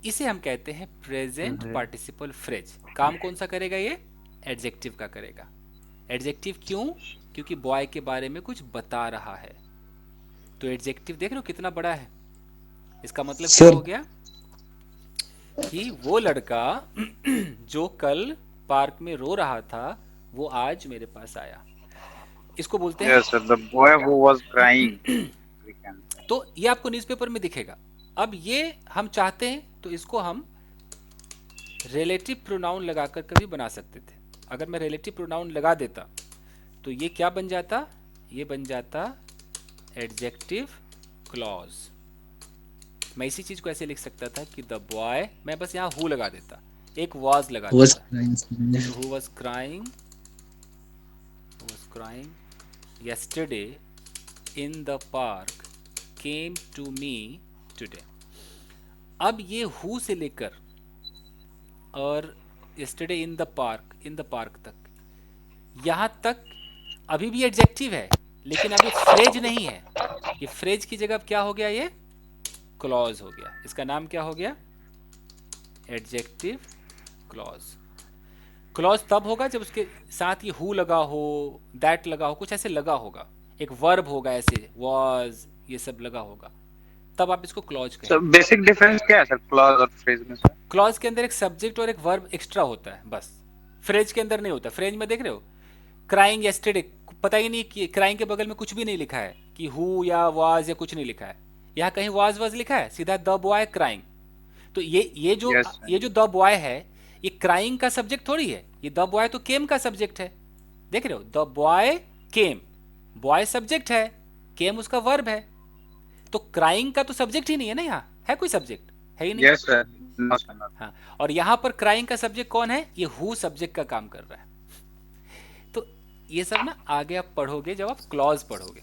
इसे हम कहते हैं प्रेजेंट पार्टिसिपल फ्रेज. काम कौन सा करेगा? ये एडजेक्टिव का करेगा. एडजेक्टिव क्यों? क्योंकि बॉय के बारे में कुछ बता रहा है. तो एडजेक्टिव देख रहे हो कितना बड़ा है. इसका मतलब क्या हो गया कि वो लड़का जो कल पार्क में रो रहा था वो आज मेरे पास आया. इसको बोलते हैं Yes, sir. The boy who was crying. We can say. तो ये आपको न्यूज़पेपर में दिखेगा. अब ये हम चाहते हैं तो इसको हम रिलेटिव प्रोनाउन लगाकर कभी बना सकते थे. अगर मैं रिलेटिव प्रोनाउन लगा देता तो ये क्या बन जाता? ये बन जाता एडजेक्टिव क्लॉज. मैं इसी चीज को ऐसे लिख सकता था कि द बॉय, मैं बस यहाँ हु लगा देता, एक वॉज लगा Was देता. Who was crying yesterday in the park came to me today. अब ये who से लेकर और yesterday in the park तक, यहाँ तक अभी भी एडजेक्टिव है लेकिन अभी फ्रेज नहीं है. ये फ्रेज की जगह अब क्या हो गया? ये क्लॉज हो गया. इसका नाम क्या हो गया? Adjective clause. क्लॉज तब होगा जब उसके साथ ये हु लगा हो, दैट लगा हो, कुछ ऐसे लगा होगा, एक वर्ब होगा ऐसे, वाज, ये सब लगा होगा, तब आप इसको क्लॉज कहें. So basic difference क्या है सर क्लॉज और फ्रेज में सर? क्लॉज के अंदर एक सब्जेक्ट और एक वर्ब एक्स्ट्रा होता है बस. फ्रेज के अंदर नहीं होता. फ्रेज में देख रहे हो क्राइंग yesterday, पता ही नहीं कि क्राइंग के बगल में कुछ भी नहीं लिखा है कि हु या वाज या कुछ नहीं लिखा है. यहाँ कहीं वाज लिखा है, सीधा द बॉय क्राइंग. तो ये जो द बॉय है ये क्राइंग का सब्जेक्ट थोड़ी है. ये द बॉय तो केम का सब्जेक्ट है. देख रहे हो, the boy came, boy subject है, केम उसका वर्ब है. तो क्राइंग का तो सब्जेक्ट ही नहीं है ना. यहाँ है कोई सब्जेक्ट? है ही नहीं. Yes sir. No sir. हाँ, और यहाँ पर क्राइंग का सब्जेक्ट कौन है? ये हु सब्जेक्ट का काम कर रहा है. तो ये सब ना आगे आप पढ़ोगे जब आप क्लॉज पढ़ोगे.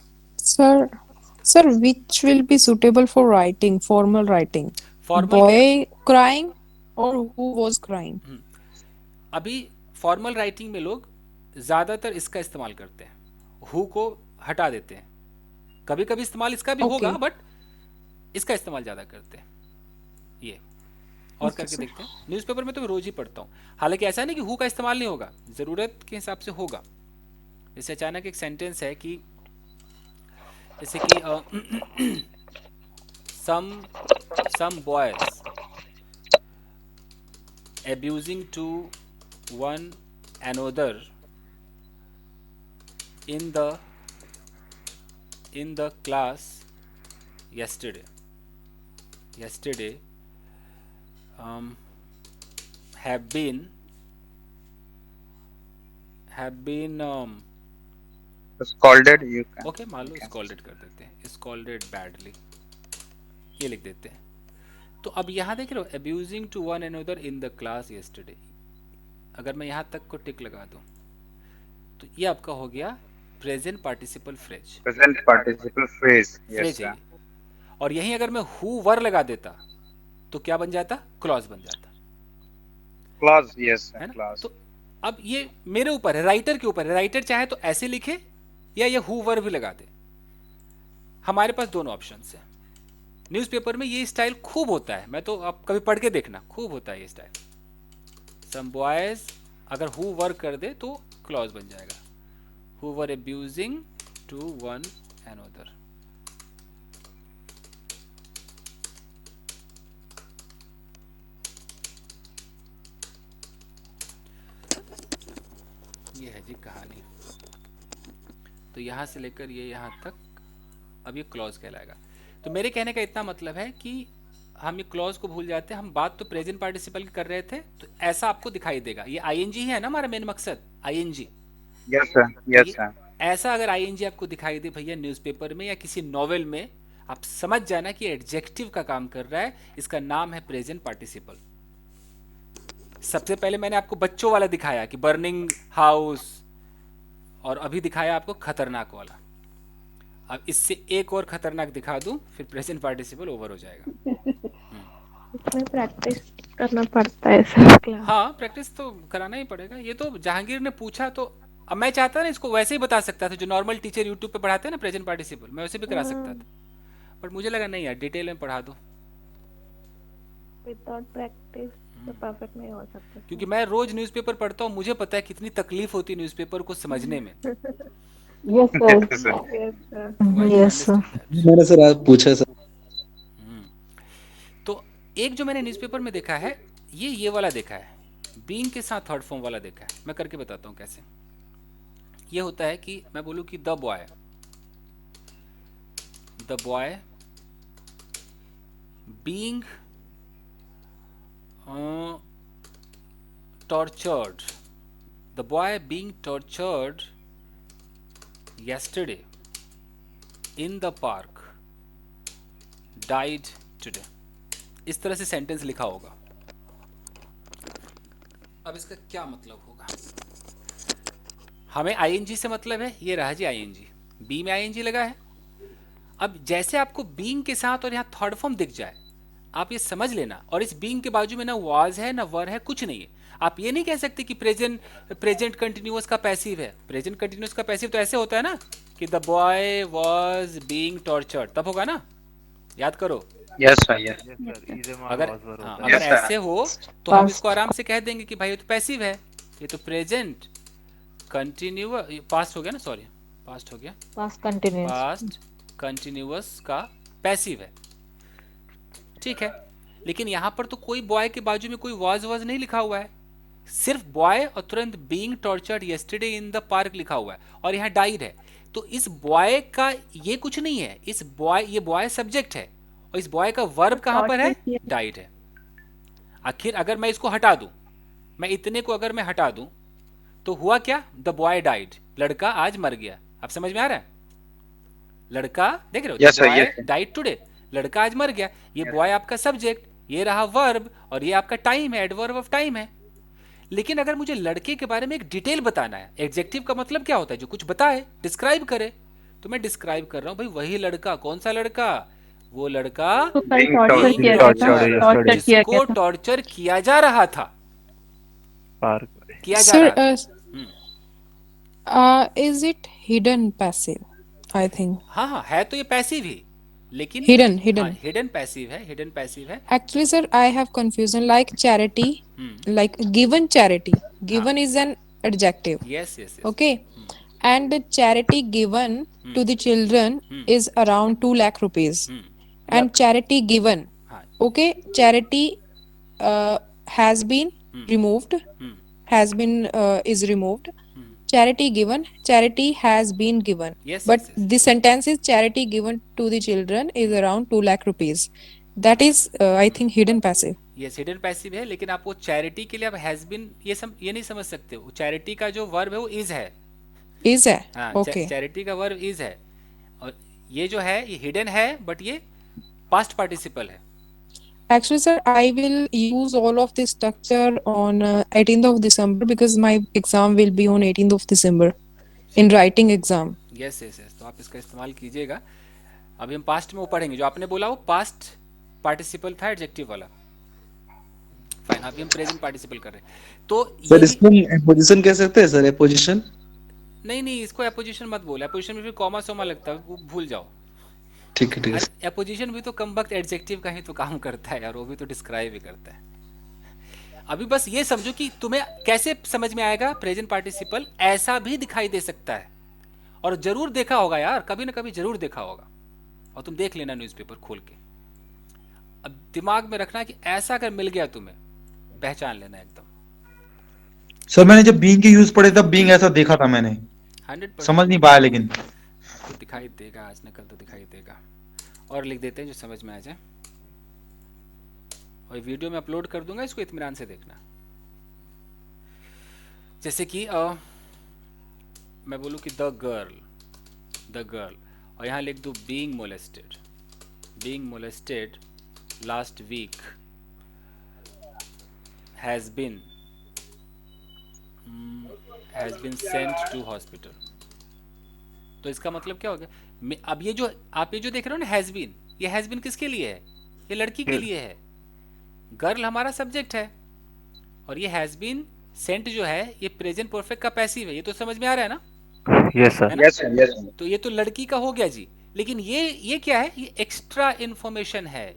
Sir, which will be suitable for writing, formal writing? Boy crying or who was crying? अभी फॉर्मल राइटिंग में लोग ज़्यादातर इसका इस्तेमाल करते हैं, हु को हटा देते हैं. कभी कभी इस्तेमाल इसका भी होगा बट इसका इस्तेमाल ज़्यादा करते हैं. ये और करके देखते हैं. न्यूज़पेपर में तो मैं रोज ही पढ़ता हूँ. हालांकि ऐसा नहीं कि हु का इस्तेमाल नहीं होगा, ज़रूरत के हिसाब से होगा. जैसे अचानक एक सेंटेंस है कि जैसे कि some boys abusing to one another in the class yesterday have been Scalded you can. Okay, मान लो स्कॉल्डेड कर देते हैं, स्कॉल्डेड बैडली, ये लिख देते हैं. तो अब यहाँ देख रहे हो abusing to one another in the class yesterday. अगर मैं यहाँ तक को टिक लगा दूं तो ये आपका हो गया present participle phrase. Present participle phrase. Yes phrase sir. है. और यहीं अगर मैं हु वर लगा देता तो क्या बन जाता? क्लॉज बन जाता Clause. Yes है sir. ना. Clause. तो अब ये मेरे ऊपर है, राइटर के ऊपर है. राइटर चाहे तो ऐसे लिखे या ये हु वर भी लगा दे. हमारे पास दोनों ऑप्शंस हैं. न्यूज़पेपर में ये स्टाइल खूब होता है. मैं तो आप कभी पढ़ के देखना, खूब होता है ये स्टाइल. सम बॉयज अगर हु वर कर दे तो क्लॉज बन जाएगा. Who were abusing to one another. ये है जी कहानी. तो यहाँ से लेकर ये यहाँ तक अब ये क्लॉज कहलाएगा. तो मेरे कहने का इतना मतलब है कि हम ये क्लॉज को भूल जाते हैं. हम बात तो प्रेजेंट पार्टिसिपल की कर रहे थे, तो ऐसा आपको दिखाई देगा. ये आईएनजी है ना हमारा मेन मकसद, आईएनजी. Yes, sir. Yes, ये sir. ऐसा अगर आईएनजी आपको दिखाई दे भैया न्यूज़पेपर में या किसी नॉवेल में, आप समझ जाना कि एडजेक्टिव का काम कर रहा है, इसका नाम है प्रेजेंट पार्टिसिपल। सबसे पहले मैंने आपको बच्चों वाला दिखाया कि बर्निंग हाउस, और अभी दिखाया आपको खतरनाक वाला। अब इससे एक और खतरनाक दिखा दूं, फिर प्रेजेंट पार्टिसिपल ओवर हो जाएगा। इसमें प्रैक्टिस करना पड़ता है सब क्लास। हाँ, प्रैक्टिस तो कराना ही पड़ेगा। ये तो जहांगीर ने पूछा तो अब मैं चाहता ना इसको वैसे ही बता सकता था, जो नॉर्मल टीचर यूट्यूब पे पढ़ाते हैं ना प्रेजेंट पार्टिसिपल, मैं वैसे भी करा सकता था, बट मुझे लगा नहीं यार, डिटेल में पढ़ा दो, विदाउट प्रैक्टिस तो परफेक्ट नहीं हो सकता। क्योंकि मैं रोज न्यूज़पेपर पढ़ता हूँ, मुझे पता है कितनी तकलीफ होती है न्यूज़पेपर को समझने में। Yes, sir. Yes, sir. Yes sir. So I can Yes, sir. understand that. मैंने सर आज पूछा सर। तो एक जो मैंने न्यूज़पेपर में देखा है, ये वाला देखा है, बीइंग के साथ थर्ड फॉर्म वाला देखा है। मैं करके बताता हूँ कैसे। ये होता है कि मैं बोलूँ कि the boy being tortured, the boy being tortured yesterday in the park died today। इस तरह से सेंटेंस लिखा होगा। अब इसका क्या मतलब होगा? हमें आईएनजी से मतलब है, ये रहा जी आईएनजी, बी में आईएनजी लगा है। अब जैसे आपको बीइंग के साथ और यहाँ थर्ड फॉर्म दिख जाए, आप ये समझ लेना, और इस बीइंग के बाजू में ना वाज है ना वर है, कुछ नहीं है। आप ये नहीं कह सकते कि प्रेजेंट कंटिन्यूअस का पैसिव है। प्रेजेंट कंटिन्यूअस का पैसिव तो ऐसे होता है ना कि the boy was being tortured, तब होगा ना, याद करो। Yes, sir. Yes. Yes, sir. Either man अगर was were हाँ, होता है। अगर Yes, sir. ऐसे हो तो हम इसको आराम से कह देंगे कि भाई ये तो पैसिव है, ये तो प्रेजेंट कंटिन्यूअस, पास्ट हो गया ना, सॉरी पास्ट हो गया, Past continuous. पास्ट कंटिन्यूअस का पैसिव है, ठीक है। लेकिन यहाँ पर तो कोई बॉय के बाजू में कोई वाज नहीं लिखा हुआ है, सिर्फ बॉय और तुरंत being tortured yesterday in the park लिखा हुआ है, और यहाँ डाइड है। तो इस बॉय का ये कुछ नहीं है, इस बॉय, ये बॉय सब्जेक्ट है, और इस बॉय का वर्ब कहाँ पर है, डाइड है। आखिर अगर मैं इसको हटा दूं, मैं इतने को अगर मैं हटा दूं, तो हुआ क्या, द बॉय डाइड, लड़का आज मर गया। आप समझ में आ रहा है? लड़का, देख रहे हो, Yes, sir. Boy Yes, sir. Died today, लड़का आज मर गया। ये बॉय आपका सब्जेक्ट, ये रहा वर्ब, और ये आपका टाइम है, एडवर्ब ऑफ टाइम है। लेकिन अगर मुझे लड़के के बारे में एक डिटेल बताना है, एडजेक्टिव का मतलब क्या होता है, जो कुछ बताए, डिस्क्राइब करे, तो मैं डिस्क्राइब कर रहा हूं भाई वही लड़का। कौन सा लड़का? वो लड़का तो कल Being टॉर्चर tortured. किया Tortured गया था, yesterday. टॉर्चर किया जिसको गया था। टॉर्चर किया जा रहा था, पार्क में। किया जा Sir, रहा था। is it hidden passive? I think हाँ हाँ, है तो ये पैसिव ही, लेकिन hidden. हिडन पैसिव है, हिडन पैसिव है। Actually, sir, I have confusion. Like charity, like given charity. Given is an adjective. Yes yes yes, Okay, and the charity given to the children is around 2 lakh rupees. And charity given, हाँ, okay, charity has been removed, has been is removed. Charity given, charity has been given. Yes, But yes, yes. the sentence is charity given to the children is around 2 lakh rupees. That is, I think, hidden passive. Yes hidden passive है। लेकिन आप वो charity के लिए आप has been ये नहीं समझ सकते हो। चैरिटी का जो वर्ब है वो इज है। Is that? हाँ, Okay. चैरिटी का वर्ब इज है, और ये जो है ये हिडन है, बट ये पास्ट पार्टिसिपल है। Actually, sir, I will use all of this structure on 18th of December because my exam will be on 18th of December in writing exam. Yes yes yes, तो आप इसका इस्तेमाल कीजिएगा। अभी हम past में वो पढ़ेंगे, जो आपने बोला वो पास्ट पार्टिसिपल था, एडजेक्टिव वाला। फाइन, अभी हम प्रेजेंट पार्टिसिपल कर रहे हैं। तो सर ये इसको एपोजिशन कह सकते हैं सर, एपोजिशन? नहीं, इसको एपोजिशन मत बोलो। एपोजिशन में भी कॉमा सोमा लगता है, वो भूल जाओ। ठीक है अरे एपोजिशन भी तो कम वक्त एडजेक्टिव का ही तो काम करता है यार, वो भी तो डिस्क्राइब ही करता है। अभी बस ये समझो कि तुम्हें कैसे समझ में आएगा प्रेजेंट पार्टिसिपल ऐसा भी दिखाई दे सकता है, और जरूर देखा होगा यार, कभी ना कभी जरूर देखा होगा, और तुम देख लेना न्यूज़पेपर खोल के। अब दिमाग में रखना कि ऐसा अगर मिल गया तुम्हें, पहचान लेना एकदम। सर मैंने जब बीइंग के यूज पढ़े तब बीइंग ऐसा देखा था मैंने, 100% समझ नहीं पाया लेकिन। तो दिखाई देगा, आज न कल तो दिखाई देगा। और लिख देते हैं जो समझ में आ जाए, और वीडियो में अपलोड कर दूंगा, इसको इत्मीनान से देखना। जैसे कि मैं बोलूँ कि द गर्ल, और यहाँ लिख दूँ being molested last week has been sent to hospital. तो इसका मतलब क्या हो गया? अब ये जो देख रहे हो ना हैज़ बीन, ये हैज़ बीन किसके लिए है? ये लड़की के लिए है। गर्ल हमारा सब्जेक्ट है, और ये हैज़ बीन सेंट जो है ये प्रेजेंट परफेक्ट का पैसिव है। ये तो समझ में आ रहा है ना? Yes sir. Yes sir, yes sir. तो ये तो लड़की का हो गया जी, लेकिन ये क्या है? ये एक्स्ट्रा इंफॉर्मेशन है।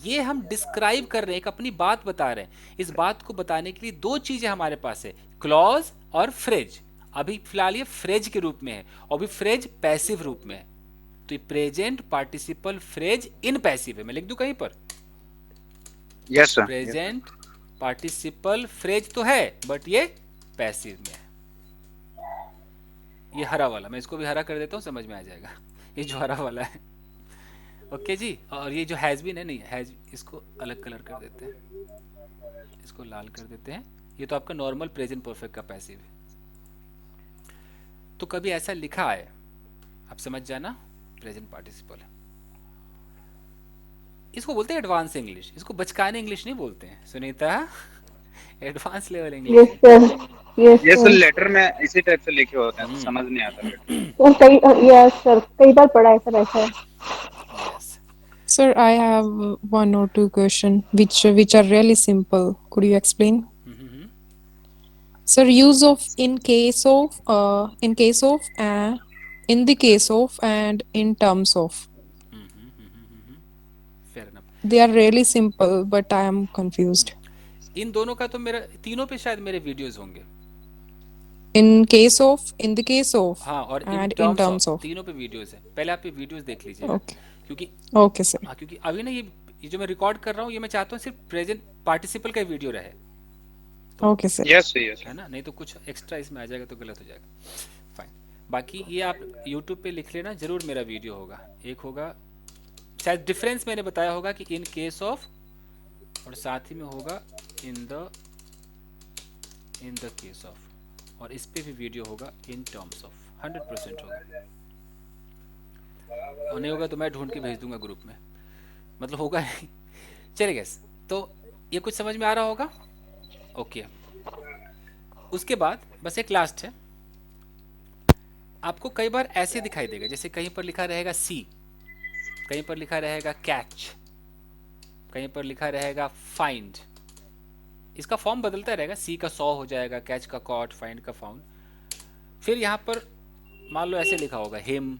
ये हम डिस्क्राइब कर रहे हैं, एक अपनी बात बता रहे हैं। इस बात को बताने के लिए दो चीजें हमारे पास है, क्लॉज और फ्रेज। अभी फिलहाल ये फ्रेज के रूप में है, और भी फ्रेज पैसिव रूप में है। तो ये present participle phrase in passive है। मैं लिख दूं कहीं पर? Yes sir. Present participle phrase तो है, बट ये पैसिव में है। ये हरा वाला, मैं इसको भी हरा कर देता हूँ, समझ में आ जाएगा। ये जो हरा वाला है, ओके जी। और ये जो हैज बीन है, नहीं हैज, इसको अलग कलर कर देते हैं, इसको लाल कर देते हैं। ये तो आपका नॉर्मल प्रेजेंट परफेक्ट का पैसिव है। तो कभी ऐसा लिखा है, आप समझ जाना, प्रेजेंट पार्टिसिपल है। इसको बोलते हैं एडवांस इंग्लिश, इसको बचकाने इंग्लिश नहीं बोलते हैं Sunita, advance level English. Yes sir, yes ये सर सर। लेटर में इसी टाइप से लिखे होते हैं, तो समझ नहीं आता लेटर। यस सर, कई बार पढ़ा है सर ऐसा। Yes Sir, I have one or two question which are really simple. Could you explain? Sir, use of in case of, in the case of, and in terms of. Fair enough. They are really simple, but I am confused. इन दोनों का तो मेरा तीनों पे शायद मेरे videos होंगे। In case of, in the case of, हाँ, और and in in terms of, of. तीनों पे वीडियोस है। पहले आप ये वीडियोस देख लीजिएगा। Okay. क्योंकि Okay, sir. हाँ, क्योंकि अभी ना ये जो मैं रिकॉर्ड कर रहा हूँ, ये मैं चाहता हूँ सिर्फ प्रेजेंट पार्टिसिपल का वीडियो रहे, Okay, sir. Yes sir, yes है ना? नहीं तो कुछ एक्स्ट्रा इसमें आ जाएगा तो गलत हो जाएगा। फाइन। बाकी ये आप यूट्यूब पे लिख लेना, जरूर मेरा वीडियो होगा। एक होगा शायद, डिफरेंस मैंने बताया होगा कि इन केस ऑफ, और साथ ही में होगा इन द केस ऑफ, और इस पे भी वीडियो होगा इन टर्म्स ऑफ। 100% होगा, और नहीं होगा तो मैं ढूंढ के भेज दूंगा ग्रुप में, मतलब होगा नहीं। चलेगा। तो ये कुछ समझ में आ रहा होगा? ओके। उसके बाद बस एक लास्ट है। आपको कई बार ऐसे दिखाई देगा, जैसे कहीं पर लिखा रहेगा सी, कहीं पर लिखा रहेगा कैच, कहीं पर लिखा रहेगा फाइंड। इसका फॉर्म बदलता रहेगा, सी का 100 हो जाएगा, कैच का कॉट, फाइंड का फाउंड। फिर यहाँ पर मान लो ऐसे लिखा होगा हिम,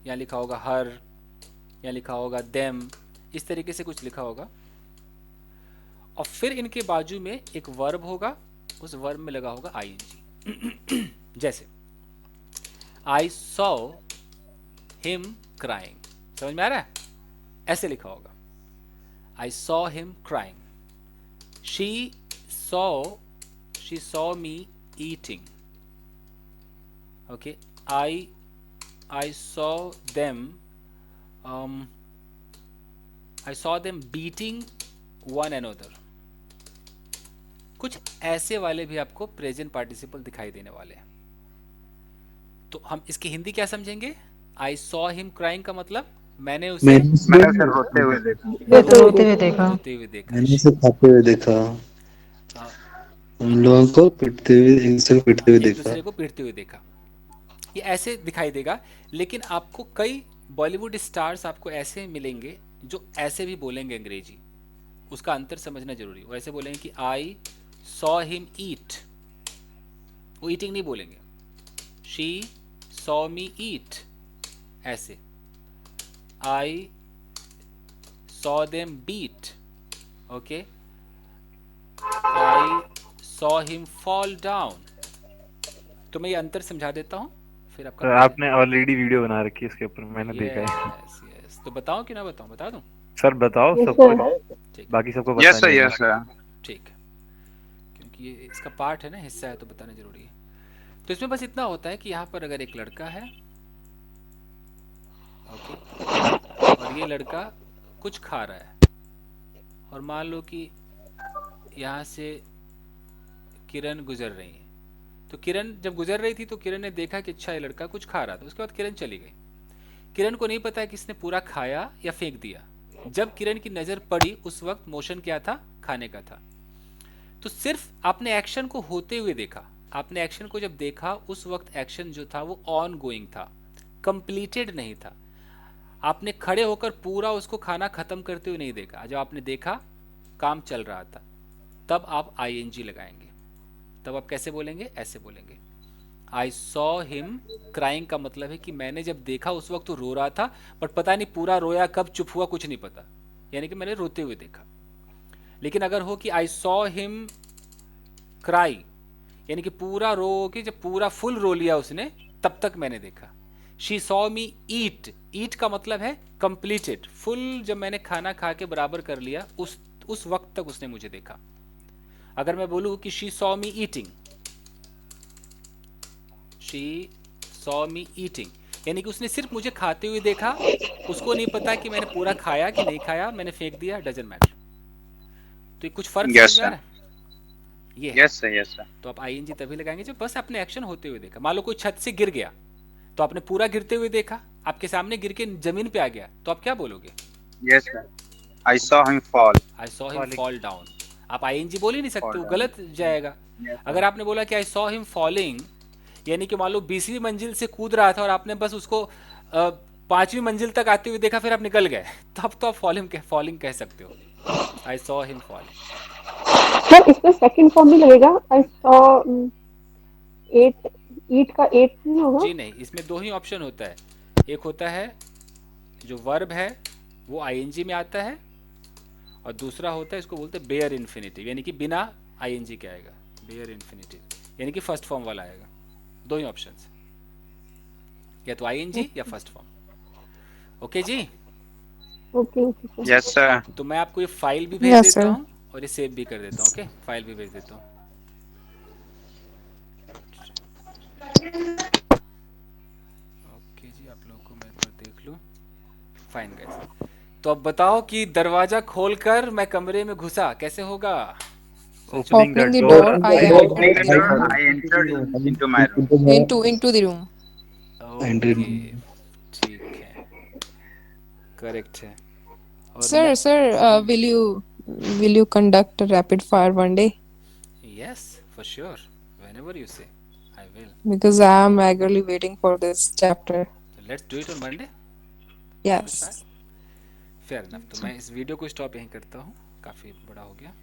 या लिखा होगा हर, या लिखा होगा देम, इस तरीके से कुछ लिखा होगा। और फिर इनके बाजू में एक वर्ब होगा, उस वर्ब में लगा होगा आईएनजी। जैसे आई सॉ हिम क्राइंग, समझ में आ रहा है? ऐसे लिखा होगा, आई saw him crying. She saw me eating. Okay, I saw them beating one another। कुछ ऐसे वाले भी आपको प्रेजेंट पार्टिसिपल दिखाई देने वाले हैं। तो हम इसकी हिंदी क्या समझेंगे? I saw him crying का मतलब मैंने उसे मैंने उसे रोते हुए देखा। रोते हुए देखा। रोते हुए देखा। मैंने उसे खाते हुए देखा, हाँ, हम लोगों को पीटते हुए, एक दूसरे को पीटते हुए एक देखा। दूसरे को पीटते हुए देखा। ये ऐसे दिखाई देगा, लेकिन आपको कई बॉलीवुड स्टार्स आपको ऐसे मिलेंगे जो ऐसे भी बोलेंगे अंग्रेजी। उसका अंतर समझना जरूरी है। वो ऐसे बोलेंगे कि आई सॉ हिम ईट, वो ईटिंग नहीं बोलेंगे। शी सॉ मी ईट, ऐसे। I saw them beat, okay. I saw him fall down. तो मैं ये अंतर समझा देता हूँ, फिर तो आपका आपने ऑलरेडी वीडियो बना रखी है इसके ऊपर, मैंने देखा है। Yes yes. तो बताओ कि ना बताऊं? बता दूं? सर बताओ Yes, सबको, ठीक बाकी सबको बता यस सर, देना। Yes sir. ठीक, क्योंकि ये इसका पार्ट है ना, हिस्सा है, तो बताना जरूरी है। तो इसमें बस इतना होता है कि यहाँ पर अगर एक लड़का है, ओके, और ये लड़का कुछ खा रहा है, और मान लो कि यहाँ से किरण गुजर रही है, तो किरण जब गुजर रही थी तो किरण ने देखा कि अच्छा ये लड़का कुछ खा रहा था, उसके बाद किरण चली गई। किरण को नहीं पता कि इसने पूरा खाया या फेंक दिया। जब किरण की नजर पड़ी उस वक्त मोशन क्या था, खाने का था। तो सिर्फ आपने एक्शन को होते हुए देखा, आपने एक्शन को जब देखा उस वक्त एक्शन जो था वो ऑन गोइंग था, कंप्लीटेड नहीं था। आपने खड़े होकर पूरा उसको खाना खत्म करते हुए नहीं देखा। जब आपने देखा काम चल रहा था, तब आप आईएनजी लगाएंगे। तब आप कैसे बोलेंगे, ऐसे बोलेंगे, आई सॉ हिम क्राइंग का मतलब है कि मैंने जब देखा उस वक्त तो रो रहा था, बट पता नहीं पूरा रोया कब, चुप हुआ, कुछ नहीं पता, यानी कि मैंने रोते हुए देखा। लेकिन अगर हो कि आई सॉ हिम क्राई, यानी कि पूरा रो के जब पूरा फुल रो लिया उसने, तब तक मैंने देखा। शी सॉ मी ईट, ईट का मतलब है कंप्लीटेड, फुल जब मैंने खाना खा के बराबर कर लिया उस वक्त तक उसने मुझे देखा। अगर मैं बोलूं कि she saw me eating, she saw me eating, यानी कि उसने सिर्फ मुझे खाते हुए देखा, उसको नहीं पता कि मैंने पूरा खाया कि नहीं खाया, मैंने फेंक दिया, डजंट मैटर। तो ये कुछ फर्क Yes, समझ में आ sir. रहा है? ये है। Yes, sir. Yes, sir. तो आप आईएनजी तभी लगाएंगे जब बस आपने एक्शन होते हुए देखा। मान लो कोई छत से गिर गया, तो आपने पूरा गिरते हुए देखा, आपके सामने गिर के जमीन पे आ गया, तो आप क्या बोलोगे? Yes, sir. I saw him fall. I saw him Falling. Fall down. आप आईएनजी बोल ही नहीं सकते, Fall वो down. गलत जाएगा। Yes, sir. अगर आपने बोला कि आई सॉ हिम फॉलिंग, यानी कि मान लो 20वीं मंजिल से कूद रहा था और आपने बस उसको 5वीं मंजिल तक आते हुए देखा, फिर आप निकल गए, तब तो आप फॉलिंग कह सकते हो। आई सॉ हिम फॉलिंग। सर इसमें सेकंड फॉर्म भी लगेगा, आई सॉ एट, ईट का एट नहीं होगा? जी नहीं, इसमें दो ही ऑप्शन होता है। एक होता है जो वर्ब है वो आईएनजी में आता है, और दूसरा होता है, इसको बोलते हैं बेयर इन्फिनिटिव, यानी कि बिना आईएनजी के आएगा, बेयर इन्फिनिटिव, यानी कि फर्स्ट फॉर्म वाला आएगा। दो ही ऑप्शंस, या तो आईएनजी या फर्स्ट फॉर्म। ओके जी, okay okay sir. Yes, sir. तो मैं आपको ये फाइल भी भेज Yes, देता sir. हूँ और ये सेव भी कर देता हूँ। ओके, फाइल भी भेज देता हूँ। ओके जी, आप लोगों को मैं एक बार देख लूँ। फाइन गाइस, तो अब बताओ कि दरवाजा खोलकर मैं कमरे में घुसा, कैसे होगा? Opening the Opening the door. door, I Opening the entered door, I entered into my room. into the room. Okay, ठीक है, करेक्ट है। और Sir, will you conduct a rapid fire one day? Yes for sure, whenever you say, I will. Because I am eagerly waiting for this chapter. Let's do it on Monday. Yes. Fair enough. तो मैं इस video को stop यहीं करता हूँ, काफ़ी बड़ा हो गया।